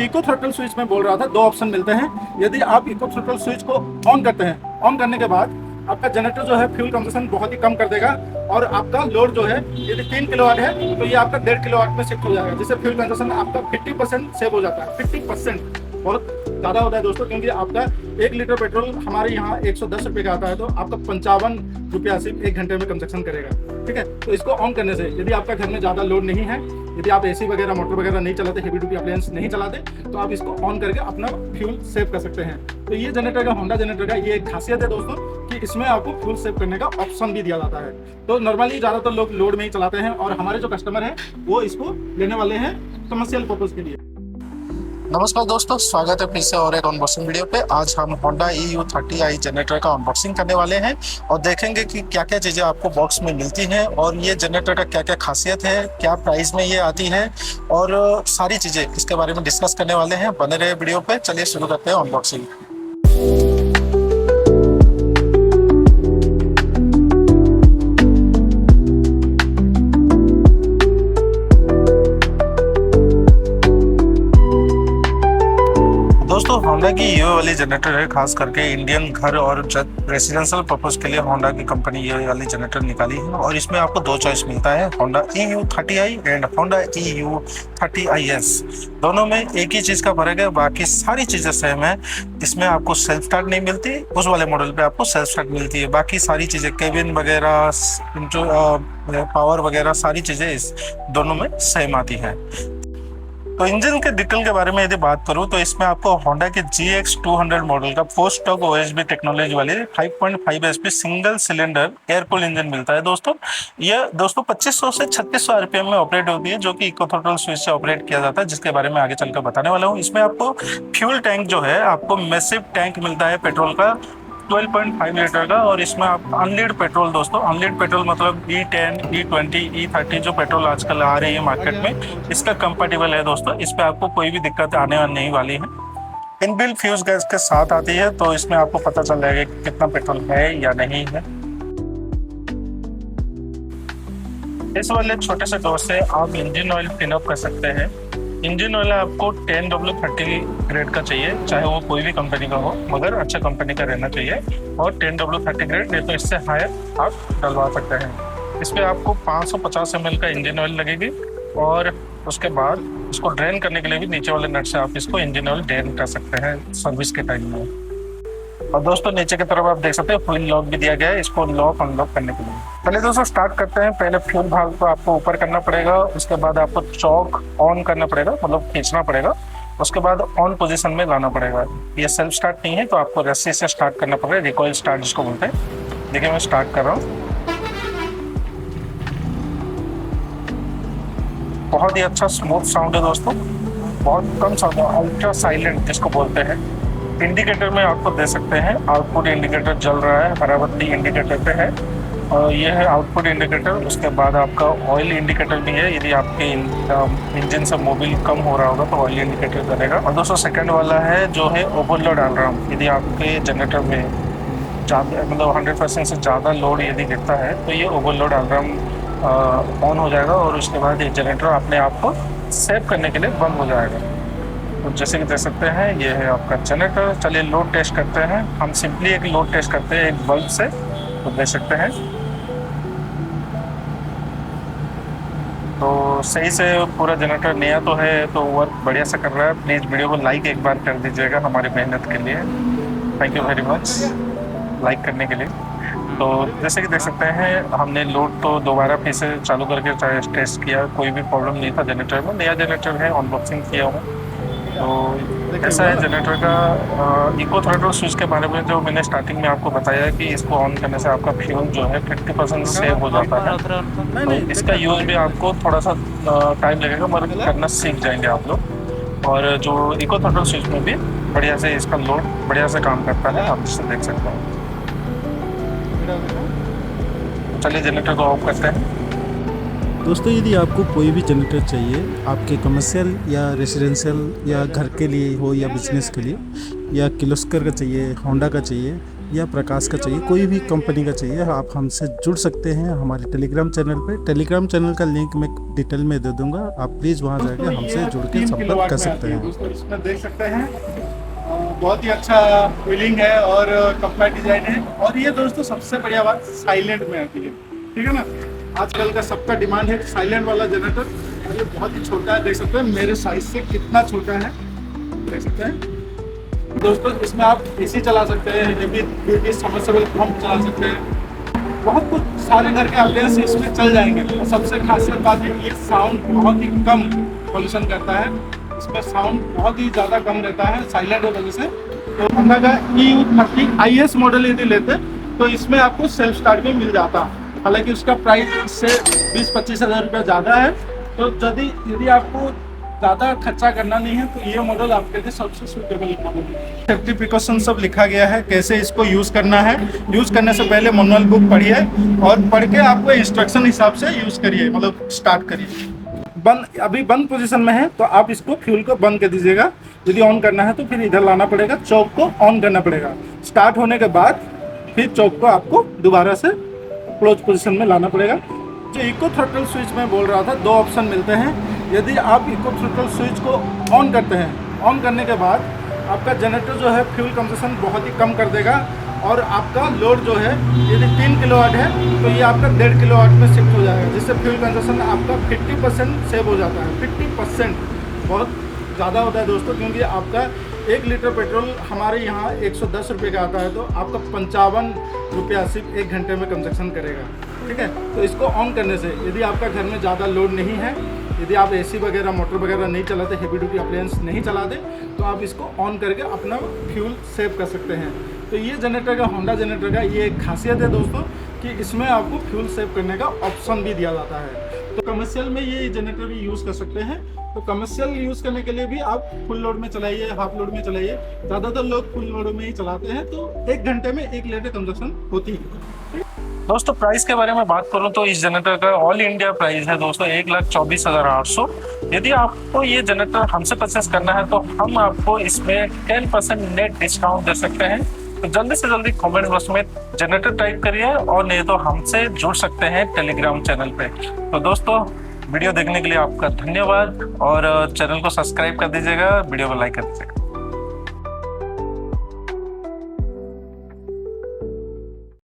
Eco throttle switch में बोल रहा था, दो ऑप्शन मिलते हैं। यदि आप इको थ्रॉटल स्विच को ऑन करते हैं, ऑन करने के बाद आपका जनरेटर जो है फ्यूल कंजप्शन बहुत ही कम कर देगा और आपका लोड जो है यदि 3 किलोवाट है तो ये आपका 1.5 किलोवाट में शिफ्ट हो जाएगा, जिससे फ्यूल कंजप्शन आपका 50% सेव हो जाता है। 50% बहुत ज़्यादा होता है दोस्तों, क्योंकि आपका 1 लीटर पेट्रोल हमारे यहाँ 110 रुपये का आता है, तो आपका 55 रुपया सिर्फ 1 घंटे में कंजप्शन करेगा। ठीक है, तो इसको ऑन करने से यदि आपका घर में ज़्यादा लोड नहीं है, यदि आप एसी वगैरह मोटर वगैरह नहीं चलाते, हेवी ड्यूटी अप्लायंस नहीं चलाते, तो आप इसको ऑन करके अपना फ्यूल सेव कर सकते हैं। तो ये जनरेटर का, होंडा जनरेटर का ये एक खासियत है दोस्तों कि इसमें आपको फ्यूल सेव करने का ऑप्शन भी दिया जाता है। तो नॉर्मली ज़्यादातर लोग लोड में ही चलाते हैं और हमारे जो कस्टमर हैं वो इसको लेने वाले हैं कमर्शियल पर्पज़ के लिए। नमस्कार दोस्तों, स्वागत है फिर से और एक अनबॉक्सिंग वीडियो पे। आज हम Honda EU30i जनरेटर का अनबॉक्सिंग करने वाले हैं और देखेंगे कि क्या क्या चीज़ें आपको बॉक्स में मिलती हैं और ये जनरेटर का क्या क्या खासियत है, क्या प्राइस में ये आती है और सारी चीज़ें इसके बारे में डिस्कस करने वाले हैं। बने रहे वीडियो पे। चलिए शुरू करते हैं अनबॉक्सिंग। दोस्तों, होंडा की ये वाली जनरेटर है, खास करके इंडियन घर और रेसिडेंशियल पर्पस के लिए होंडा की कंपनी ये वाली जनरेटर निकाली है और इसमें आपको दो चॉइस मिलता है, Honda EU30i and Honda EU30is। दोनों में एक ही चीज़ का फर्क है, बाकी सारी चीज़ें सेम है। इसमें आपको सेल्फ स्टार्ट नहीं मिलती, उस वाले मॉडल पे आपको सेल्फ स्टार्ट मिलती है। बाकी सारी चीज़ें, केबिन वगैरह, पावर वगैरह, सारी चीज़ें इस दोनों में सेम आती हैं। तो इंजन के डिटेल के बारे में यदि बात करूं तो इसमें आपको होंडा के GX200 मॉडल का 4 स्ट्रोक OHB टेक्नोलॉजी वाले 5.5 HP single cylinder air cool engine मिलता है दोस्तों। यह दोस्तों 2500 से 3600 RPM में ऑपरेट होती है, जो कि इको थ्रॉटल स्विच से ऑपरेट किया जाता है, जिसके बारे में आगे चलकर बताने वाला हूँ। इसमें आपको फ्यूल टैंक जो है, आपको मैसिव टैंक मिलता है पेट्रोल का 12.5 लीटर का, और इसमें आप अनलीड पेट्रोल, दोस्तों अनलीड पेट्रोल मतलब E10, E20, E30 जो पेट्रोल आजकल आ रही है मार्केट में, इसका कंपैटिबल है दोस्तों। इस पे आपको कोई भी दिक्कत आने नहीं वाली है। इनबिल्ट फ्यूज गैस के साथ आती है, तो इसमें आपको पता चल जाएगा कि कितना पेट्रोल है या नहीं है। इस वाले छोटे से डोर से आप इंजन ऑयल फिल अप कर सकते हैं। इंजन ऑयल आपको 10W30 ग्रेड का चाहिए, चाहे वो कोई भी कंपनी का हो, मगर अच्छा कंपनी का रहना चाहिए। और 10W30 ग्रेड, नहीं तो इससे हायर आप डलवा सकते हैं। इस पर आपको 550 ml का इंजन ऑयल लगेगी और उसके बाद इसको ड्रेन करने के लिए भी नीचे वाले नट से आप इसको इंजन ऑयल ड्रेन कर सकते हैं सर्विस के टाइम में। और दोस्तों नीचे की तरफ आप देख सकते हैं फ्यूल लॉक भी दिया गया है, इसको लॉक अनलॉक करने के लिए। चलिए दोस्तों स्टार्ट करते हैं। पहले फ्यूल भाग को आपको ऊपर करना पड़ेगा, उसके बाद आपको चॉक ऑन करना पड़ेगा, मतलब खींचना पड़ेगा, उसके बाद ऑन पोजीशन में लाना पड़ेगा। ये सेल्फ स्टार्ट नहीं है, तो आपको रस्सी से स्टार्ट करना पड़ेगा, रिकॉइल स्टार्ट जिसको बोलते हैं। देखिए मैं स्टार्ट कर रहा हूँ। बहुत ही अच्छा स्मूथ साउंड है दोस्तों, बहुत कम साउंड है, अल्ट्रा साइलेंट जिसको बोलते हैं। इंडिकेटर में आपको दे सकते हैं, आउटपुट इंडिकेटर जल रहा है, हरा बत्ती इंडिकेटर पे है, और ये है आउटपुट इंडिकेटर। उसके बाद आपका ऑयल इंडिकेटर भी है, यदि आपके इंजन से मोबिल कम हो रहा होगा तो ऑयल इंडिकेटर करेगा। और दोस्तों सेकंड वाला है जो है ओवरलोड अलार्म। यदि आपके जनरेटर में ज़्यादा, मतलब 100% से ज़्यादा लोड यदि गिरता है तो ये ओवरलोड अलार्म ऑन हो जाएगा और उसके बाद ये जनरेटर अपने आप को सेव करने के लिए बंद हो जाएगा। तो जैसे कि देख सकते हैं ये है आपका जनरेटर। चलिए लोड टेस्ट करते हैं। हम सिंपली एक लोड टेस्ट करते हैं एक बल्ब से, तो देख सकते हैं तो सही से पूरा जनरेटर नया तो है, तो वर्क बढ़िया से कर रहा है। प्लीज़ वीडियो को लाइक एक बार कर दीजिएगा हमारी मेहनत के लिए। Thank you very much like करने के लिए। तो जैसे कि देख सकते हैं हमने लोड तो दोबारा फिर से चालू करके टेस्ट किया, कोई भी प्रॉब्लम नहीं था जनरेटर में। नया जनरेटर है, अनबॉक्सिंग किया हूँ। तो ऐसा है जनरेटर का। इको थ्रॉटल स्विच के बारे में जो मैंने स्टार्टिंग में आपको बताया कि इसको ऑन करने से आपका फ्यूल जो है 50% सेव हो जाता है। तो इसका यूज़ भी आपको थोड़ा सा टाइम लगेगा, मगर करना सीख जाएंगे आप लोग। और जो इको थ्रॉटल स्विच में भी बढ़िया से इसका लोड बढ़िया से काम करता है, आप जिससे देख सकते हैं। चलिए जनरेटर को ऑफ करते हैं। दोस्तों यदि आपको कोई भी जनरेटर चाहिए, आपके कमर्शियल या रेसिडेंशियल या घर के लिए हो या बिजनेस के लिए, या किर्लोस्कर का चाहिए, होंडा का चाहिए, या प्रकाश का चाहिए, कोई भी कंपनी का चाहिए, आप हमसे जुड़ सकते हैं हमारे टेलीग्राम चैनल पे। टेलीग्राम चैनल का लिंक मैं डिटेल में दे दूंगा, आप प्लीज़ वहाँ जाकर हमसे जुड़ के संपर्क कर सकते हैं। दोस्तों इसमें देख सकते हैं बहुत ही अच्छा फीलिंग है और कपड़ा डिजाइन है। और ये दोस्तों सबसे बढ़िया बात साइलेंट में आती है, ठीक है ना। आजकल का सबका डिमांड है साइलेंट वाला जनरेटर। और ये बहुत ही छोटा है, देख सकते हैं मेरे साइज से कितना छोटा है, देख सकते हैं दोस्तों। इसमें आप एसी चला सकते हैं, ब्यूटी सबमर्सिबल पंप चला सकते हैं, बहुत कुछ सारे घर के अप्लायंस इसमें चल जाएंगे। और सबसे खासियत बात है ये साउंड बहुत ही कम पॉल्यूशन करता है, इसमें साउंड बहुत ही ज़्यादा कम रहता है साइलेंट की वजह से। तो होंडा का EU30 IS मॉडल यदि लेते तो इसमें आपको सेल्फ स्टार्ट भी मिल जाता, हालांकि उसका प्राइस इससे 20-25 हज़ार रुपये ज़्यादा है। तो यदि आपको ज़्यादा खर्चा करना नहीं है तो ये मॉडल आपके लिए सबसे सूटेबल मॉडल है। सेफ्टी प्रिकॉशन सब लिखा गया है, कैसे इसको यूज़ करना है। यूज़ करने से पहले मैनुअल बुक पढ़िए और पढ़ के आपको इंस्ट्रक्शन हिसाब से यूज़ करिए, मतलब स्टार्ट करिए। अभी बंद पोजीशन में है तो आप इसको फ्यूल को बंद कर दीजिएगा। यदि ऑन करना है तो फिर इधर लाना पड़ेगा, चौक को ऑन करना पड़ेगा। स्टार्ट होने के बाद फिर चौक को आपको दोबारा से क्लोज पोजीशन में लाना पड़ेगा। जो इको थ्रॉटल स्विच में बोल रहा था, दो ऑप्शन मिलते हैं। यदि आप इको थ्रॉटल स्विच को ऑन करते हैं, ऑन करने के बाद आपका जनरेटर जो है फ्यूल कंजम्पशन बहुत ही कम कर देगा। और आपका लोड जो है यदि 3 किलोवाट है तो ये आपका 1.5 किलोवाट में शिफ्ट हो जाएगा, जिससे फ्यूल कंजम्पशन आपका 50% सेव हो जाता है। 50% बहुत ज़्यादा होता है दोस्तों, क्योंकि आपका 1 लीटर पेट्रोल हमारे यहाँ 110 रुपये का आता है, तो आपका 55 रुपया सिर्फ 1 घंटे में कंजम्पशन करेगा, ठीक है। तो इसको ऑन करने से यदि आपका घर में ज़्यादा लोड नहीं है, यदि आप एसी वगैरह मोटर वगैरह नहीं चलाते, हेवी ड्यूटी अप्लायंस नहीं चलाते, तो आप इसको ऑन करके अपना फ्यूल सेव कर सकते हैं। तो ये जनरेटर का, होंडा जनरेटर का ये एक खासियत है दोस्तों कि इसमें आपको फ्यूल सेव करने का ऑप्शन भी दिया जाता है। तो कमर्शियल में ये जनरेटर भी यूज़ कर सकते हैं। तो कमर्शियल यूज़ करने के लिए भी आप फुल लोड में चलाइए, हाफ लोड में चलाइए। ज़्यादातर लोग फुल लोड में ही चलाते हैं, तो 1 घंटे में 1 लीटर कंजम्पशन होती है। दोस्तों प्राइस के बारे में बात करूं तो इस जनरेटर का ऑल इंडिया प्राइस है दोस्तों 1,24,800। यदि आपको ये जनरेटर हमसे परचेस करना है तो हम आपको इसमें 10% नेट डिस्काउंट दे सकते हैं। तो जल्दी से जल्दी कमेंट बॉक्स में जनरेटर टाइप करिए, और नहीं तो हमसे जुड़ सकते हैं टेलीग्राम चैनल पे। तो दोस्तों वीडियो देखने के लिए आपका धन्यवाद, और चैनल को सब्सक्राइब कर दीजिएगा, वीडियो को लाइक कर दीजिएगा।